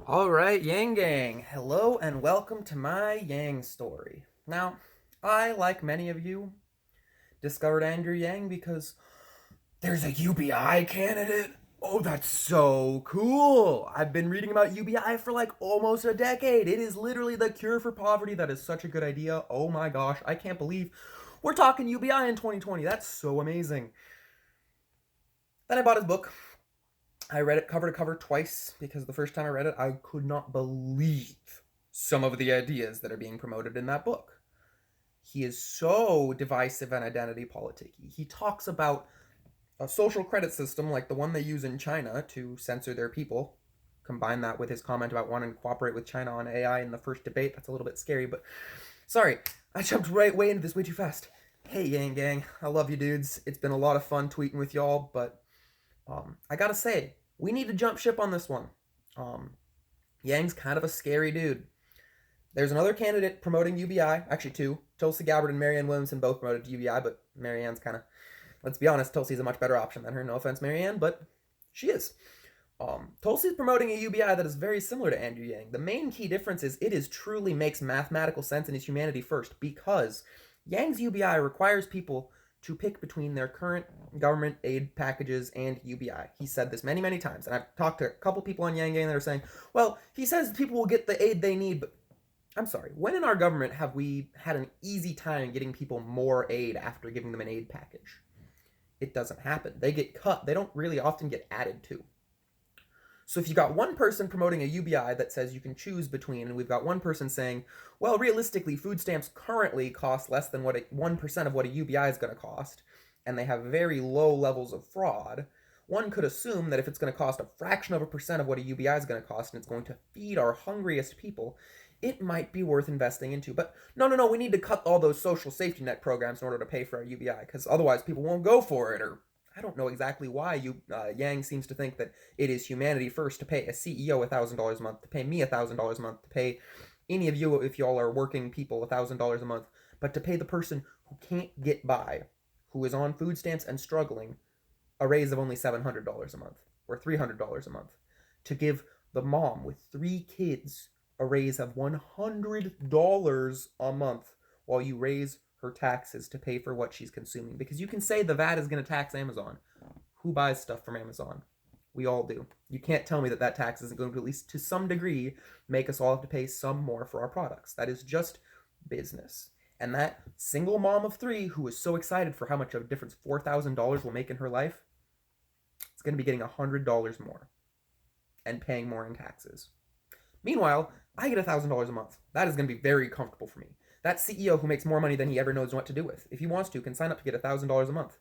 All right, Yang Gang. Hello and welcome to my Yang story. Now, I, like many of you, discovered Andrew Yang because there's a UBI candidate. Oh, that's so cool. I've been reading about UBI for like almost a decade. It is literally the cure for poverty. That is such a good idea. Oh my gosh, I can't believe we're talking UBI in 2020. That's so amazing. Then I bought his book. I read it cover to cover twice because the first time I read it, I could not believe some of the ideas that are being promoted in that book. He is so divisive and identity politicky. He talks about a social credit system like the one they use in China to censor their people. Combine that with his comment about wanting to cooperate with China on AI in the first debate. That's a little bit scary, but sorry, I jumped right way into this way too fast. Hey, Yang Gang, I love you dudes. It's been a lot of fun tweeting with y'all, but I gotta say, we need to jump ship on this one. Um, Yang's kind of a scary dude. There's another candidate promoting UBI, actually two. Tulsi Gabbard and Marianne Williamson both promoted UBI, but Marianne's kind of, let's be honest, Tulsi's a much better option than her. No offense, Marianne, but she is. Tulsi's promoting a UBI that is very similar to Andrew Yang. The main key difference is it is truly makes mathematical sense and is humanity first because Yang's UBI requires people to pick between their current government aid packages and UBI. He said this many, many times, and I've talked to a couple people on Yang Gang that are saying, well, he says people will get the aid they need, but I'm sorry, when in our government have we had an easy time getting people more aid after giving them an aid package? It doesn't happen. They get cut. They don't really often get added to. So if you got one person promoting a UBI that says you can choose between, and we've got one person saying, well, realistically, food stamps currently cost less than 1% of what a UBI is going to cost, and they have very low levels of fraud, one could assume that if it's going to cost a fraction of a percent of what a UBI is going to cost, and it's going to feed our hungriest people, it might be worth investing into. But no, we need to cut all those social safety net programs in order to pay for our UBI, because otherwise people won't go for it, or I don't know exactly why Yang seems to think that it is humanity first to pay a CEO $1,000 a month, to pay me $1,000 a month, to pay any of you, if y'all are working people, $1,000 a month, but to pay the person who can't get by, who is on food stamps and struggling, a raise of only $700 a month or $300 a month, to give the mom with 3 kids a raise of $100 a month while you raise her taxes to pay for what she's consuming. Because you can say the VAT is going to tax Amazon. Who buys stuff from Amazon? We all do. You can't tell me that that tax isn't going to, at least to some degree, make us all have to pay some more for our products. That is just business. And that single mom of 3 who is so excited for how much of a difference $4,000 will make in her life, is going to be getting $100 more and paying more in taxes. Meanwhile, I get $1,000 a month. That is going to be very comfortable for me. That CEO who makes more money than he ever knows what to do with, if he wants to, can sign up to get $1,000 a month.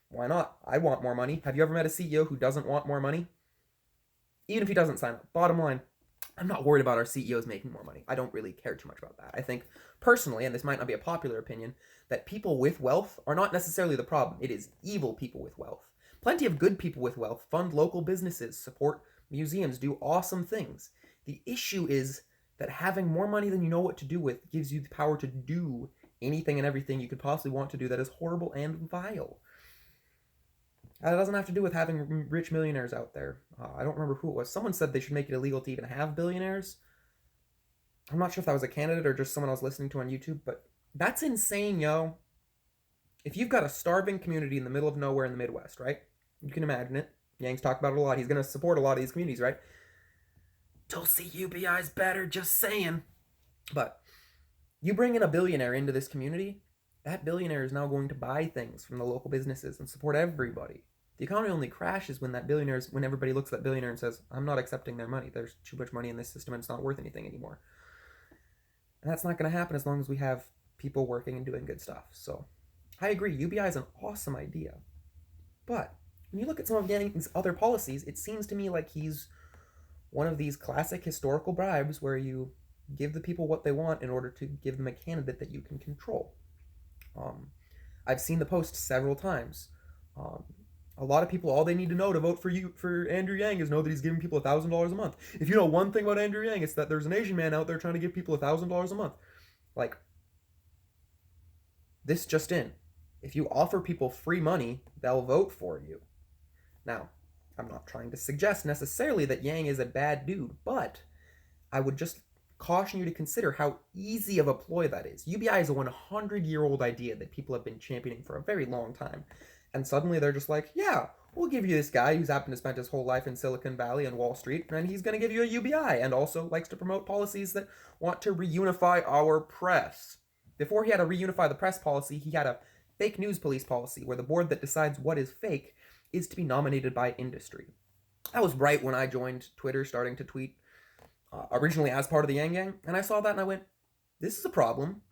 Why not? I want more money. Have you ever met a CEO who doesn't want more money? Even if he doesn't sign up. Bottom line, I'm not worried about our CEOs making more money. I don't really care too much about that. I think, personally, and this might not be a popular opinion, that people with wealth are not necessarily the problem. It is evil people with wealth. Plenty of good people with wealth fund local businesses, support museums, do awesome things. The issue is that having more money than you know what to do with gives you the power to do anything and everything you could possibly want to do that is horrible and vile. That doesn't have to do with having rich millionaires out there. I don't remember who it was. Someone said they should make it illegal to even have billionaires. I'm not sure if that was a candidate or just someone I was listening to on YouTube, but that's insane, yo. If you've got a starving community in the middle of nowhere in the Midwest, right? You can imagine it. Yang's talked about it a lot. He's going to support a lot of these communities, right? Tulsi UBI's better, just saying. But you bring in a billionaire into this community, that billionaire is now going to buy things from the local businesses and support everybody. The economy only crashes when when everybody looks at that billionaire and says, I'm not accepting their money. There's too much money in this system and it's not worth anything anymore. And that's not going to happen as long as we have people working and doing good stuff. So I agree, UBI is an awesome idea. But when you look at some of Yang's other policies, it seems to me like he's one of these classic historical bribes where you give the people what they want in order to give them a candidate that you can control. I've seen the post several times. A lot of people, all they need to know to vote for Andrew Yang is know that he's giving people $1,000 a month. If you know one thing about Andrew Yang, it's that there's an Asian man out there trying to give people $1,000 a month. Like, this just in. If you offer people free money, they'll vote for you. Now, I'm not trying to suggest necessarily that Yang is a bad dude, but I would just caution you to consider how easy of a ploy that is. UBI is a 100-year-old idea that people have been championing for a very long time. And suddenly they're just like, yeah, we'll give you this guy who's happened to spend his whole life in Silicon Valley and Wall Street, and he's going to give you a UBI, and also likes to promote policies that want to reunify our press. Before he had a reunify the press policy, he had a fake news police policy where the board that decides what is fake is to be nominated by industry. That was right when I joined Twitter, starting to tweet originally as part of the Yang Gang, and I saw that and I went, this is a problem.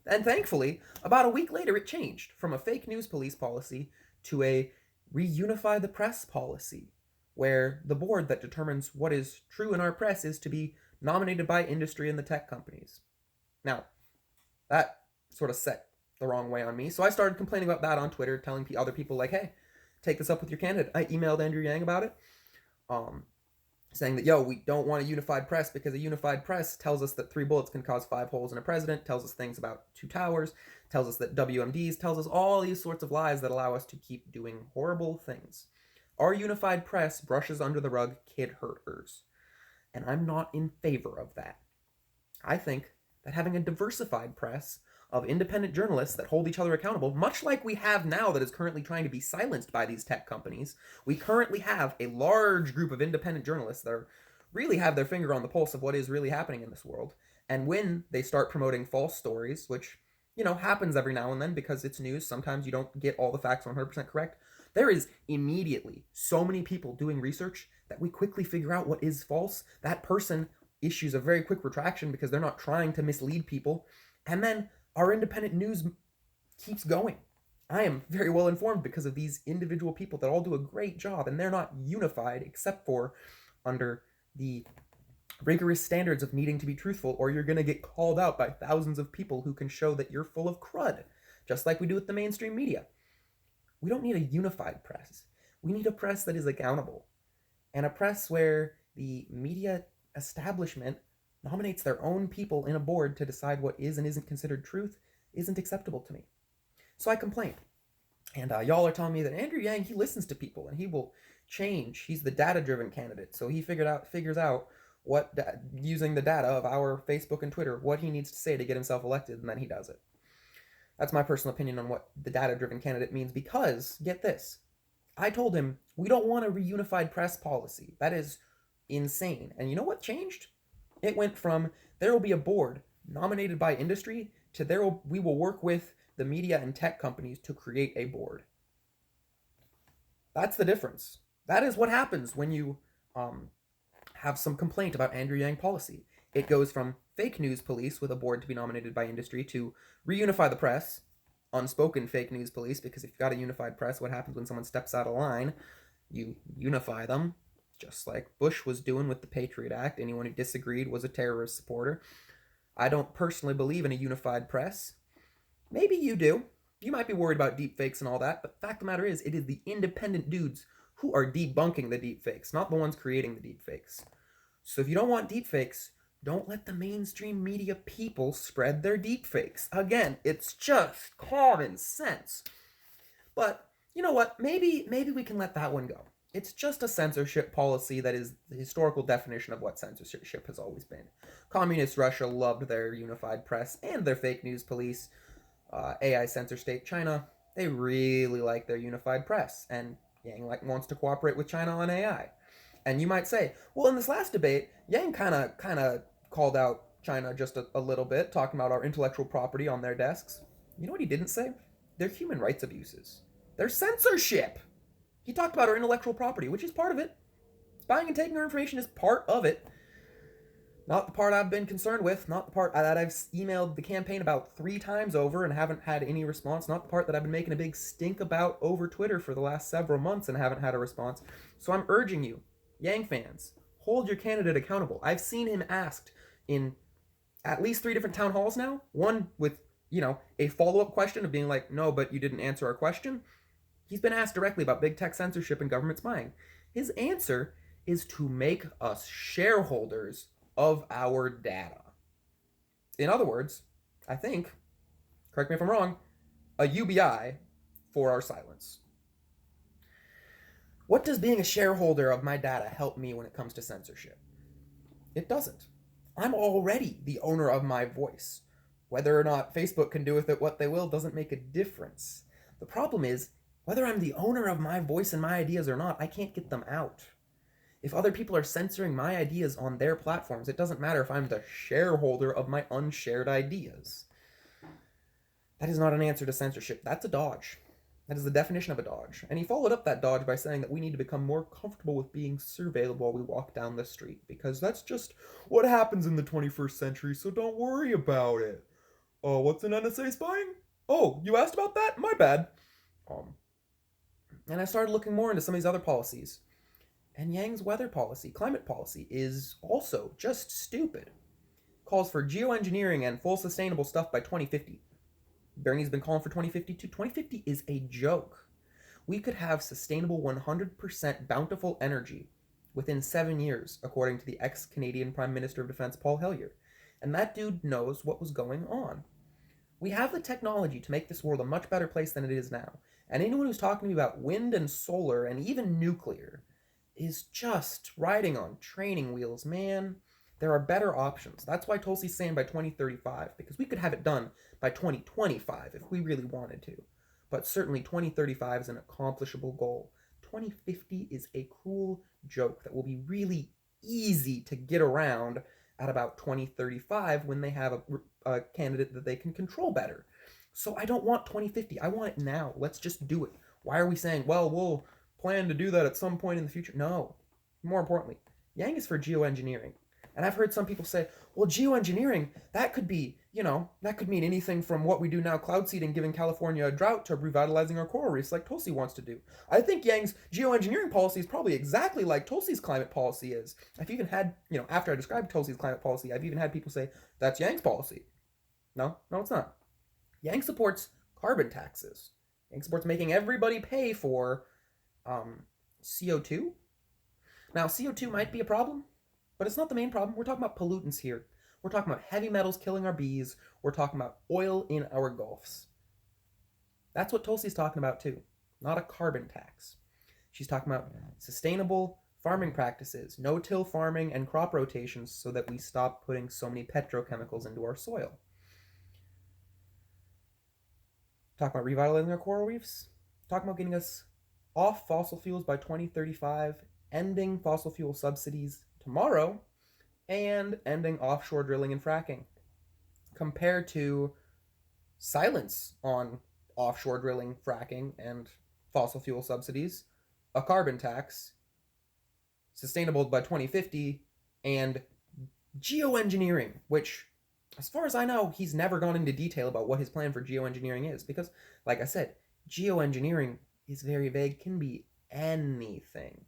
And thankfully, about a week later, it changed from a fake news police policy to a reunify the press policy, where the board that determines what is true in our press is to be nominated by industry and the tech companies. Now, that sort of set the wrong way on me, so I started complaining about that on Twitter, telling other people, like, hey, take this up with your candidate. I emailed Andrew Yang about it, saying that, yo, we don't want a unified press because a unified press tells us that 3 bullets can cause 5 holes in a president, tells us things about 2 towers, tells us that WMDs, tells us all these sorts of lies that allow us to keep doing horrible things. Our unified press brushes under the rug kid hurters, and I'm not in favor of that. I think that having a diversified press of independent journalists that hold each other accountable, much like we have now that is currently trying to be silenced by these tech companies, we currently have a large group of independent journalists that really have their finger on the pulse of what is really happening in this world. And when they start promoting false stories, which, happens every now and then because it's news, sometimes you don't get all the facts 100% correct, there is immediately so many people doing research that we quickly figure out what is false. That person issues a very quick retraction because they're not trying to mislead people. And then our independent news keeps going. I am very well informed because of these individual people that all do a great job, and they're not unified except for under the rigorous standards of needing to be truthful, or you're going to get called out by thousands of people who can show that you're full of crud, just like we do with the mainstream media. We don't need a unified press. We need a press that is accountable, and a press where the media establishment nominates their own people in a board to decide what is and isn't considered truth isn't acceptable to me. So I complained. And y'all are telling me that Andrew Yang, he listens to people and he will change. He's the data-driven candidate. So he figures out what, using the data of our Facebook and Twitter, what he needs to say to get himself elected, and then he does it. That's my personal opinion on what the data-driven candidate means because, get this, I told him, we don't want a reunified press policy. That is insane. And you know what changed? It went from there will be a board nominated by industry to we will work with the media and tech companies to create a board. That's the difference. That is what happens when you have some complaint about Andrew Yang policy. It goes from fake news police with a board to be nominated by industry to reunify the press, unspoken fake news police, because if you've got a unified press, what happens when someone steps out of line? You unify them, just like Bush was doing with the Patriot Act. Anyone who disagreed was a terrorist supporter. I don't personally believe in a unified press. Maybe you do. You might be worried about deepfakes and all that, but the fact of the matter is, it is the independent dudes who are debunking the deepfakes, not the ones creating the deepfakes. So if you don't want deepfakes, don't let the mainstream media people spread their deepfakes. Again, it's just common sense. But you know what? Maybe we can let that one go. It's just a censorship policy that is the historical definition of what censorship has always been. Communist Russia loved their unified press and their fake news police. AI censor state China, they really like their unified press. And Yang wants to cooperate with China on AI. And you might say, well, in this last debate, Yang kind of called out China just a little bit, talking about our intellectual property on their desks. You know what he didn't say? Their human rights abuses. Their censorship. He talked about our intellectual property, which is part of it. Spying and taking our information is part of it. Not the part I've been concerned with. Not the part that I've emailed the campaign about 3 times over and haven't had any response. Not the part that I've been making a big stink about over Twitter for the last several months and haven't had a response. So I'm urging you, Yang fans, hold your candidate accountable. I've seen him asked in at least 3 different town halls now. One with, a follow-up question of being like, no, but you didn't answer our question. He's been asked directly about big tech censorship and government spying. His answer is to make us shareholders of our data. In other words, I think, correct me if I'm wrong, a UBI for our silence. What does being a shareholder of my data help me when it comes to censorship? It doesn't. I'm already the owner of my voice. Whether or not Facebook can do with it what they will doesn't make a difference. The problem is, whether I'm the owner of my voice and my ideas or not, I can't get them out. If other people are censoring my ideas on their platforms, it doesn't matter if I'm the shareholder of my unshared ideas. That is not an answer to censorship. That's a dodge. That is the definition of a dodge. And he followed up that dodge by saying that we need to become more comfortable with being surveilled while we walk down the street, because that's just what happens in the 21st century, so don't worry about it. Oh, what's an NSA spying? Oh, you asked about that? My bad. Um, and I started looking more into some of these other policies. And Yang's weather policy, climate policy, is also just stupid. Calls for geoengineering and full sustainable stuff by 2050. Bernie's been calling for 2050 too. 2050 is a joke. We could have sustainable 100% bountiful energy within 7 years, according to the ex-Canadian Prime Minister of Defense, Paul Hellyer. And that dude knows what was going on. We have the technology to make this world a much better place than it is now. And anyone who's talking to me about wind and solar and even nuclear is just riding on training wheels, man. There are better options. That's why Tulsi's saying by 2035, because we could have it done by 2025 if we really wanted to. But certainly 2035 is an accomplishable goal. 2050 is a cruel joke that will be really easy to get around at about 2035 when they have a candidate that they can control better. So I don't want 2050. I want it now. Let's just do it. Why are we saying, well, we'll plan to do that at some point in the future? No. More importantly, Yang is for geoengineering. And I've heard some people say, well, geoengineering, that could be, that could mean anything from what we do now, cloud seeding, giving California a drought, to revitalizing our coral reefs like Tulsi wants to do. I think Yang's geoengineering policy is probably exactly like Tulsi's climate policy is. I've even had, after I described Tulsi's climate policy, I've even had people say, that's Yang's policy. No, it's not. Yang supports carbon taxes. Yang supports making everybody pay for CO2. Now, CO2 might be a problem, but it's not the main problem. We're talking about pollutants here. We're talking about heavy metals killing our bees. We're talking about oil in our gulfs. That's what Tulsi's talking about too, not a carbon tax. She's talking about sustainable farming practices, no-till farming, and crop rotations so that we stop putting so many petrochemicals into our soil. Talking about revitalizing our coral reefs. Talking about getting us off fossil fuels by 2035, ending fossil fuel subsidies tomorrow, and ending offshore drilling and fracking. Compared to silence on offshore drilling, fracking, and fossil fuel subsidies, a carbon tax, sustainable by 2050, and geoengineering, which, as far as I know, he's never gone into detail about what his plan for geoengineering is, because, like I said, geoengineering is very vague, can be anything.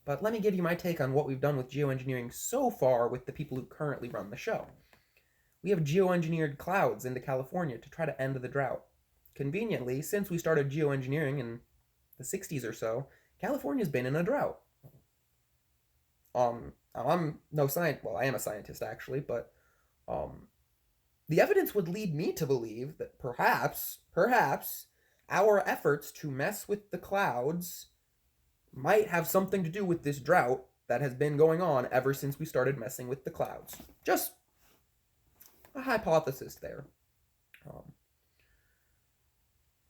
But let me give you my take on what we've done with geoengineering so far with the people who currently run the show. We have geoengineered clouds into California to try to end the drought. Conveniently, since we started geoengineering in the 60s or so, California's been in a drought. I'm no scientist. Well, I am a scientist actually, but the evidence would lead me to believe that perhaps our efforts to mess with the clouds might have something to do with this drought that has been going on ever since we started messing with the clouds. Just a hypothesis there. I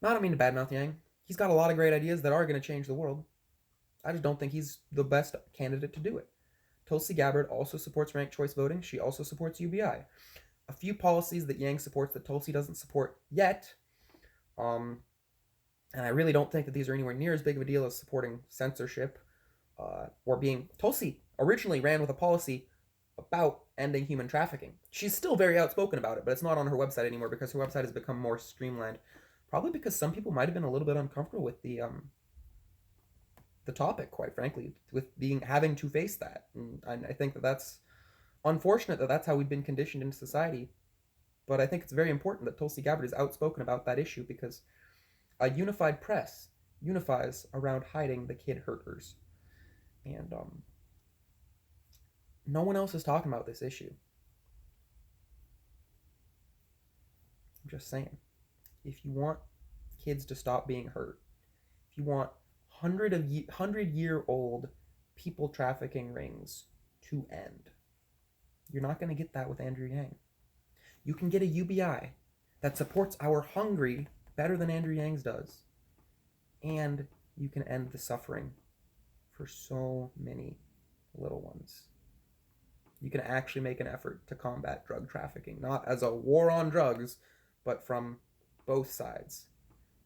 don't mean to badmouth Yang. He's got a lot of great ideas that are going to change the world. I just don't think he's the best candidate to do it. Tulsi Gabbard also supports ranked choice voting. She also supports UBI. A few policies that Yang supports that Tulsi doesn't support yet. And I really don't think that these are anywhere near as big of a deal as supporting censorship or being... Tulsi originally ran with a policy about ending human trafficking. She's still very outspoken about it, but it's not on her website anymore because her website has become more streamlined. Probably because some people might have been a little bit uncomfortable with the topic, quite frankly, with having to face that. And I think that that's unfortunate that that's how we've been conditioned in society. But I think it's very important that Tulsi Gabbard is outspoken about that issue because a unified press unifies around hiding the kid hurters. And no one else is talking about this issue. I'm just saying. If you want kids to stop being hurt, if you want 100-year-old people trafficking rings to end, You're not going to get that with Andrew Yang. You can get a UBI that supports our hungry better than Andrew Yang's does. And you can end the suffering for so many little ones. You can actually make an effort to combat drug trafficking, not as a war on drugs, but from both sides.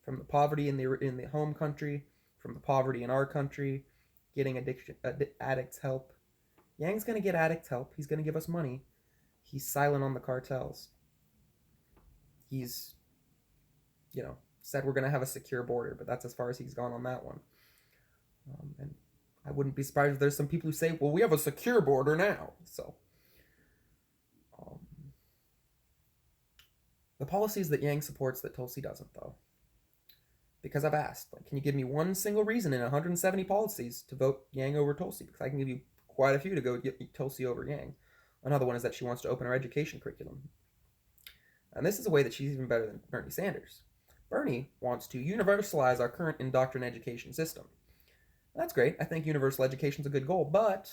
From the poverty in the home country, from the poverty in our country, getting addicts help. Yang's going to get addicts help. He's going to give us money. He's silent on the cartels. He's, said we're going to have a secure border, but that's as far as he's gone on that one. And I wouldn't be surprised if there's some people who say, well, we have a secure border now. So, the policies that Yang supports that Tulsi doesn't, though. Because I've asked, can you give me one single reason in 170 policies to vote Yang over Tulsi? Because I can give you quite a few to go get Tulsi over Yang. Another one is that she wants to open our education curriculum. And this is a way that she's even better than Bernie Sanders. Bernie wants to universalize our current indoctrined education system. That's great. I think universal education is a good goal, but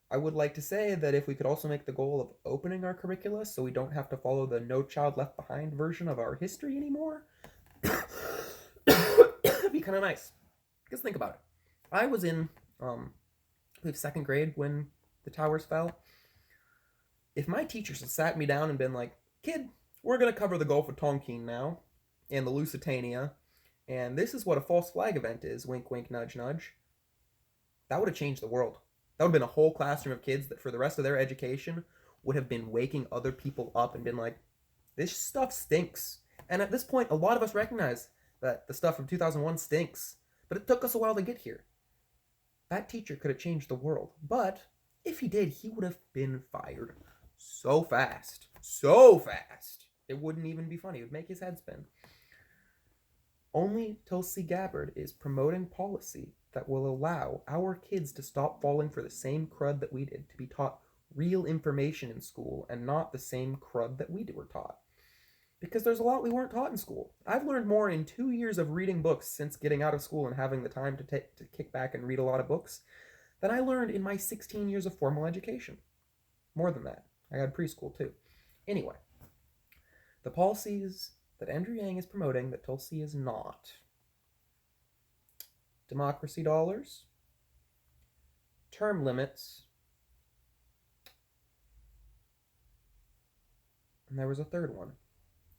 I would like to say that if we could also make the goal of opening our curricula so we don't have to follow the No Child Left Behind version of our history anymore, it'd be kind of nice. Because think about it. I was in, I believe, second grade when the towers fell. If my teachers had sat me down and been like, kid, we're going to cover the Gulf of Tonkin now, and the Lusitania, and this is what a false flag event is, wink, wink, nudge, nudge, that would have changed the world. That would have been a whole classroom of kids that for the rest of their education would have been waking other people up and been like, this stuff stinks. And at this point, a lot of us recognize that the stuff from 2001 stinks, but it took us a while to get here. That teacher could have changed the world, but if he did, he would have been fired so fast. It wouldn't even be funny. It would make his head spin. Only Tulsi Gabbard is promoting policy that will allow our kids to stop falling for the same crud that we did, to be taught real information in school and not the same crud that we were taught. Because there's a lot we weren't taught in school. I've learned more in 2 years of reading books since getting out of school and having the time to kick back and read a lot of books than I learned in my 16 years of formal education. More than that. I had preschool too. Anyway, the policies that Andrew Yang is promoting that Tulsi is not. Democracy dollars, term limits, and there was a third one.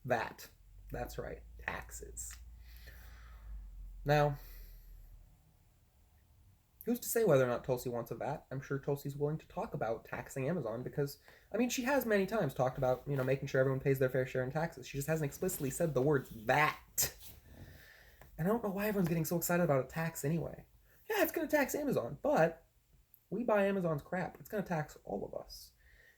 VAT. That's right, taxes. Now, who's to say whether or not Tulsi wants a VAT? I'm sure Tulsi's willing to talk about taxing Amazon because, she has many times talked about, making sure everyone pays their fair share in taxes. She just hasn't explicitly said the words VAT. And I don't know why everyone's getting so excited about a tax anyway. Yeah, it's going to tax Amazon, but we buy Amazon's crap. It's going to tax all of us.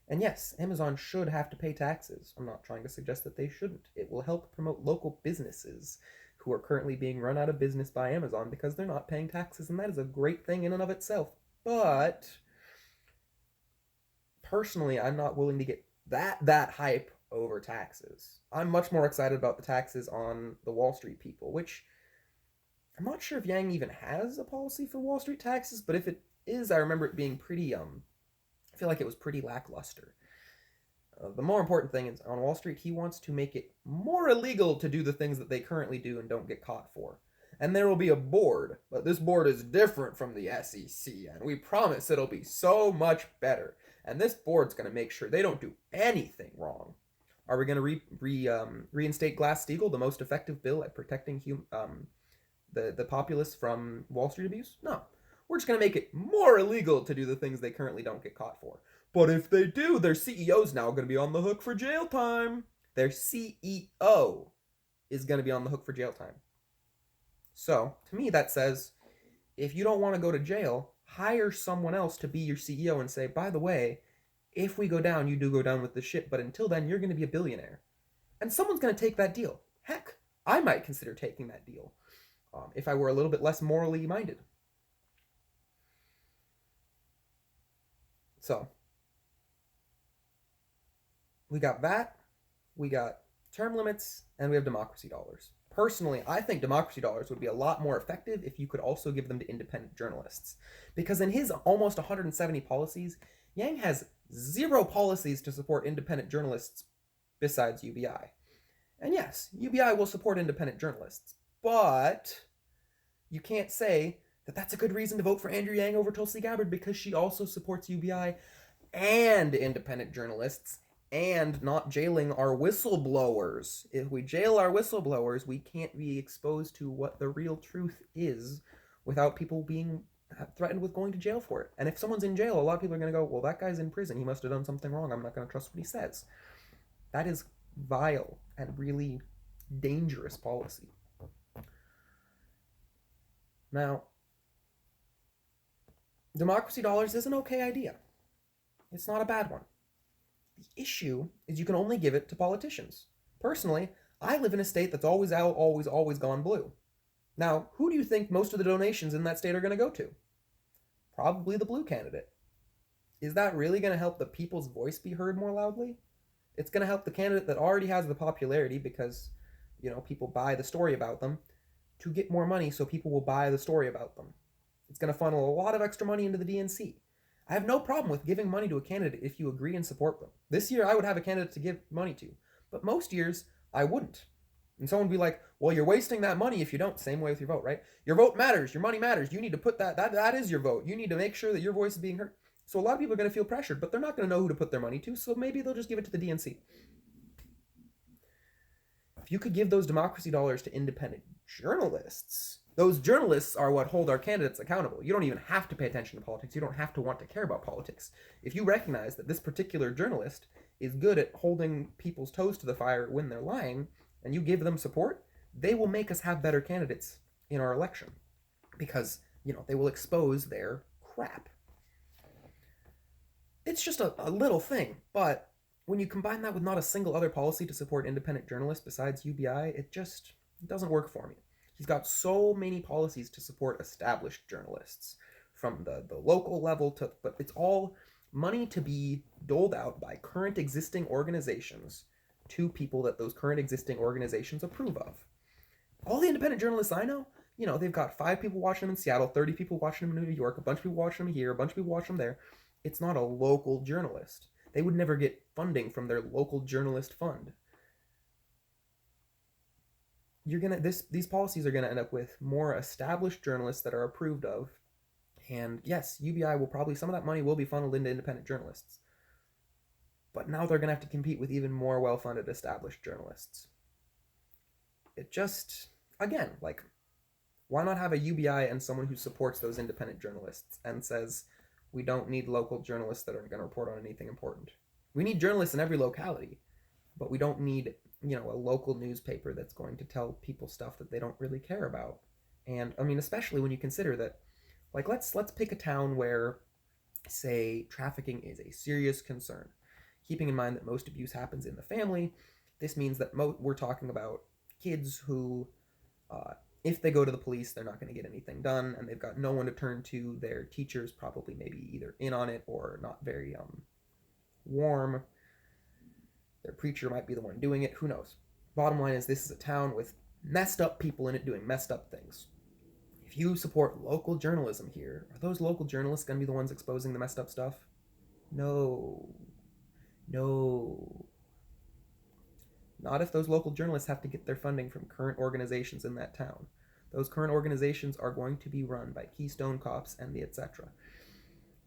And yes, Amazon should have to pay taxes. I'm not trying to suggest that they shouldn't. It will help promote local businesses who are currently being run out of business by Amazon because they're not paying taxes, and that is a great thing in and of itself. But personally, I'm not willing to get that hype over taxes. I'm much more excited about the taxes on the Wall Street people, which I'm not sure if Yang even has a policy for Wall Street taxes, but if it is, I remember it being pretty, I feel like it was pretty lackluster. The more important thing is, on Wall Street, he wants to make it more illegal to do the things that they currently do and don't get caught for. And there will be a board, but this board is different from the SEC, and we promise it'll be so much better. And this board's going to make sure they don't do anything wrong. Are we going to reinstate Glass-Steagall, the most effective bill at protecting the populace from Wall Street abuse? No. We're just going to make it more illegal to do the things they currently don't get caught for. But if they do, their CEO's now going to be on the hook for jail time. Their CEO is going to be on the hook for jail time. So, to me, that says, if you don't want to go to jail, hire someone else to be your CEO and say, by the way, if we go down, you do go down with the ship, but until then, you're going to be a billionaire. And someone's going to take that deal. Heck, I might consider taking that deal if I were a little bit less morally minded. So, we got that, we got term limits, and we have democracy dollars. Personally, I think democracy dollars would be a lot more effective if you could also give them to independent journalists. Because in his almost 170 policies, Yang has zero policies to support independent journalists besides UBI. And yes, UBI will support independent journalists, but you can't say that that's a good reason to vote for Andrew Yang over Tulsi Gabbard because she also supports UBI and independent journalists and not jailing our whistleblowers. If we jail our whistleblowers, we can't be exposed to what the real truth is without people being threatened with going to jail for it. And if someone's in jail, a lot of people are going to go, well, that guy's in prison. He must have done something wrong. I'm not going to trust what he says. That is vile and really dangerous policy. Now, democracy dollars is an okay idea. It's not a bad one. The issue is you can only give it to politicians. Personally, I live in a state that's always gone blue. Now, who do you think most of the donations in that state are going to go to? Probably the blue candidate. Is that really going to help the people's voice be heard more loudly? It's going to help the candidate that already has the popularity because, people buy the story about them to get more money so people will buy the story about them. It's going to funnel a lot of extra money into the DNC. I have no problem with giving money to a candidate if you agree and support them. This year, I would have a candidate to give money to, but most years, I wouldn't. And someone would be like, well, you're wasting that money if you don't. Same way with your vote, right? Your vote matters. Your money matters. You need to put that is your vote. You need to make sure that your voice is being heard. So a lot of people are going to feel pressured, but they're not going to know who to put their money to, so maybe they'll just give it to the DNC. If you could give those democracy dollars to independent journalists, those journalists are what hold our candidates accountable. You don't even have to pay attention to politics. You don't have to want to care about politics. If you recognize that this particular journalist is good at holding people's toes to the fire when they're lying, and you give them support, they will make us have better candidates in our election because, they will expose their crap. It's just a little thing, but when you combine that with not a single other policy to support independent journalists besides UBI, it doesn't work for me. He's got so many policies to support established journalists from the local level but it's all money to be doled out by current existing organizations to people that those current existing organizations approve of. All the independent journalists I know, they've got 5 people watching them in Seattle, 30 people watching them in New York, a bunch of people watching them here, a bunch of people watching them there. It's not a local journalist. They would never get funding from their local journalist fund. These policies are gonna end up with more established journalists that are approved of, and yes, UBI will probably, some of that money will be funneled into independent journalists. But now they're gonna have to compete with even more well-funded established journalists. It just, again, why not have a UBI and someone who supports those independent journalists and says, we don't need local journalists that are going to report on anything important. We need journalists in every locality, but we don't need, a local newspaper that's going to tell people stuff that they don't really care about. And especially when you consider that, let's pick a town where, say, trafficking is a serious concern. Keeping in mind that most abuse happens in the family, this means that we're talking about kids who, if they go to the police, they're not going to get anything done, and they've got no one to turn to. Their teachers probably maybe either in on it or not very warm. Their preacher might be the one doing it. Who knows? Bottom line is this is a town with messed up people in it doing messed up things. If you support local journalism here, are those local journalists going to be the ones exposing the messed up stuff? No. Not if those local journalists have to get their funding from current organizations in that town. Those current organizations are going to be run by Keystone Cops and the etc.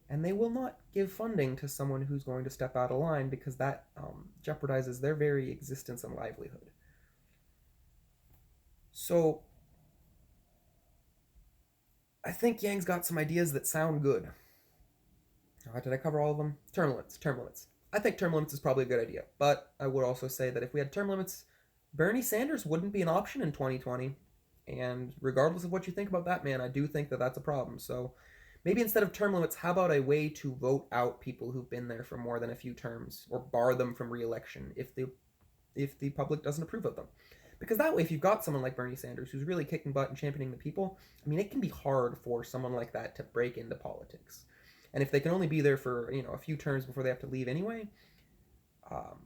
And they will not give funding to someone who's going to step out of line because that jeopardizes their very existence and livelihood. So, I think Yang's got some ideas that sound good. Did I cover all of them? Term limits. I think term limits is probably a good idea, but I would also say that if we had term limits, Bernie Sanders wouldn't be an option in 2020, and regardless of what you think about that man, I do think that that's a problem. So maybe instead of term limits, how about a way to vote out people who've been there for more than a few terms, or bar them from re-election if the public doesn't approve of them? Because that way, if you've got someone like Bernie Sanders who's really kicking butt and championing the people, it can be hard for someone like that to break into politics. And if they can only be there for, a few terms before they have to leave anyway, well,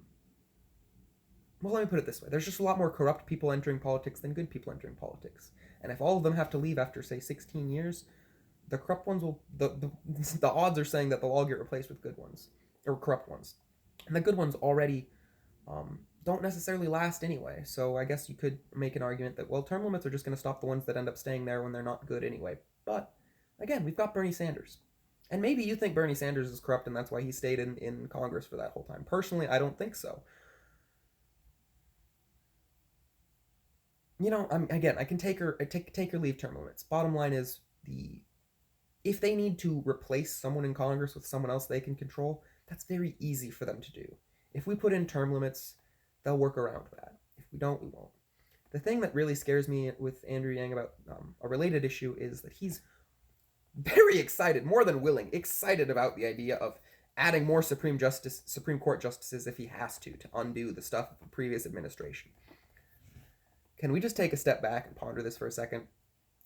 let me put it this way. There's just a lot more corrupt people entering politics than good people entering politics. And if all of them have to leave after, say, 16 years, the corrupt ones will the odds are saying that they'll all get replaced with good ones or corrupt ones, and the good ones already don't necessarily last anyway. So I guess you could make an argument that, well, term limits are just going to stop the ones that end up staying there when they're not good anyway. But again, we've got Bernie Sanders. And maybe you think Bernie Sanders is corrupt and that's why he stayed in Congress for that whole time. Personally, I don't think so. Again, I can take or leave term limits. Bottom line is, if they need to replace someone in Congress with someone else they can control, that's very easy for them to do. If we put in term limits, they'll work around that. If we don't, we won't. The thing that really scares me with Andrew Yang about a related issue is that he's very excited, more than willing, excited about the idea of adding more Supreme Court justices if he has to undo the stuff of the previous administration. Can we just take a step back and ponder this for a second?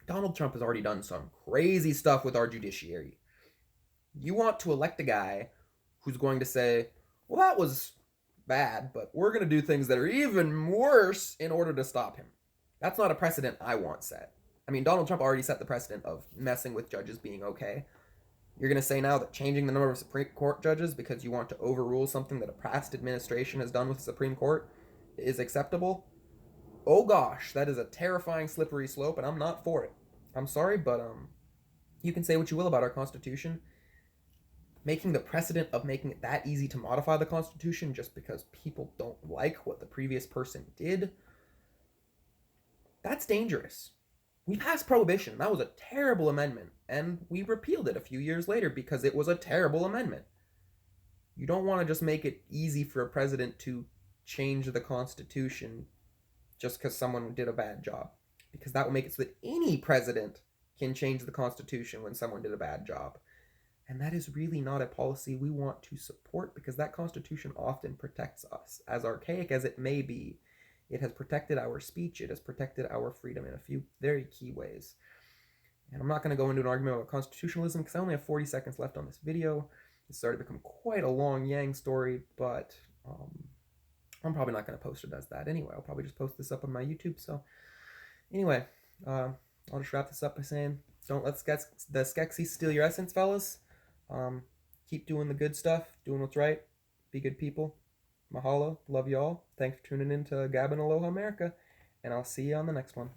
Donald Trump has already done some crazy stuff with our judiciary. You want to elect a guy who's going to say, well, that was bad, but we're going to do things that are even worse in order to stop him. That's not a precedent I want set. I mean, Donald Trump already set the precedent of messing with judges being okay. You're going to say now that changing the number of Supreme Court judges because you want to overrule something that a past administration has done with the Supreme Court is acceptable? Oh gosh, that is a terrifying slippery slope, and I'm not for it. I'm sorry, but you can say what you will about our Constitution. Making the precedent of making it that easy to modify the Constitution just because people don't like what the previous person did, that's dangerous. We passed Prohibition. That was a terrible amendment, and we repealed it a few years later because it was a terrible amendment. You don't want to just make it easy for a president to change the Constitution just because someone did a bad job, because that will make it so that any president can change the Constitution when someone did a bad job. And that is really not a policy we want to support, because that Constitution often protects us. As archaic as it may be, it has protected our speech, it has protected our freedom in a few very key ways. And I'm not going to go into an argument about constitutionalism because I only have 40 seconds left on this video. It's started to become quite a long Yang story, but I'm probably not going to post it as that anyway. I'll probably just post this up on my YouTube. So anyway, I'll just wrap this up by saying, don't let the Skeksis steal your essence, fellas. Keep doing the good stuff, doing what's right, be good people. Mahalo, love y'all. Thanks for tuning in to Gab and Aloha America, and I'll see you on the next one.